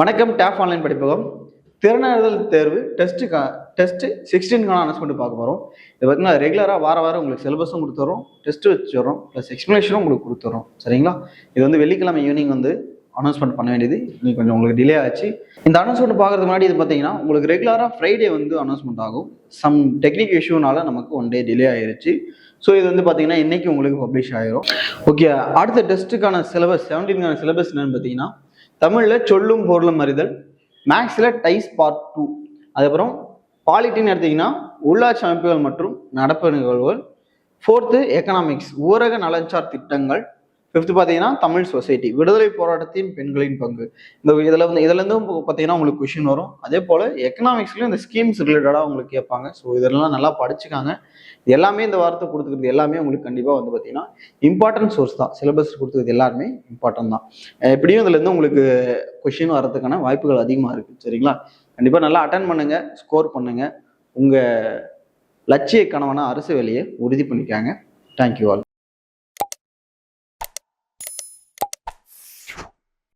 வணக்கம். Tape online படிப்பகம் திறனாய்தல் தேர்வு test 16க்கான announcement பார்க்க போகிறோம். இது பார்த்தீங்கன்னா ரெகுலராக வாரம் உங்களுக்கு சிலபஸும் கொடுத்துறோம், டெஸ்ட் வச்சுறோம், ப்ளஸ் எக்ஸ்ப்ளனேஷனும் உங்களுக்கு கொடுத்துறோம். சரிங்களா? இது வந்து வெள்ளிக்கிழமை ஈவினிங் வந்து அனௌன்ஸ்மெண்ட் பண்ண வேண்டியது இன்னைக்கு கொஞ்சம் உங்களுக்கு டிலே ஆச்சு. இந்த அனௌன்ஸ்மெண்ட் பார்க்கறதுக்கு முன்னாடி இது பார்த்தீங்கன்னா உங்களுக்கு ரெகுலராக ஃப்ரைடே வந்து அனௌன்ஸ்மெண்ட் ஆகும். சம் டெக்னிக் இஷ்யூனால நமக்கு 1 டே டிலே ஆயிருச்சு. ஸோ இது வந்து பார்த்தீங்கன்னா இன்னைக்கு உங்களுக்கு பப்ளிஷ் ஆயிரும். ஓகே, அடுத்த டெஸ்ட்டுக்கான சிலபஸ் 17க்கான சிலபஸ் என்னன்னு பார்த்தீங்கன்னா தமிழில் சொல்லும் பொருளும் அறிதல், மேக்ஸில் டைஸ் பார்ட் 2, அதுக்கப்புறம் பாலிட்டின்னு எடுத்தீங்கன்னா உள்ளாட்சி அமைப்புகள் மற்றும் நடப்பு நிகழ்வுகள், 4th எக்கனாமிக்ஸ் ஊரக நலன்சார் திட்டங்கள், 5th பார்த்தீங்கன்னா தமிழ் சொசைட்டி விடுதலை போராட்டத்தின் பெண்களின் பங்கு. இதுலேருந்தும் பார்த்தீங்கன்னா உங்களுக்கு கொஷின் வரும். அதே போல் எக்கனாமிக்ஸ்லையும் இந்த ஸ்கீம்ஸ் ரிலேட்டடாக உங்களுக்கு கேட்பாங்க. ஸோ இதெல்லாம் நல்லா படிச்சுக்காங்க. இது எல்லாமே இந்த வாரத்தை கொடுத்துக்கிறது எல்லாமே உங்களுக்கு கண்டிப்பாக வந்து பார்த்தீங்கன்னா இம்பார்ட்டன்ட் சோர்ஸ் தான். சிலபஸ் கொடுத்துக்கிறது எல்லாருமே இம்பார்ட்டன்ட் தான். எப்படியும் இதுலேருந்து உங்களுக்கு கொஷின் வரதுக்கான வாய்ப்புகள் அதிகமாக இருக்குது. சரிங்களா? கண்டிப்பாக நல்லா அட்டன் பண்ணுங்க, ஸ்கோர் பண்ணுங்க, உங்கள் லட்சிய கனவான அரசு வேலையை உறுதி பண்ணிக்காங்க. Thank you all.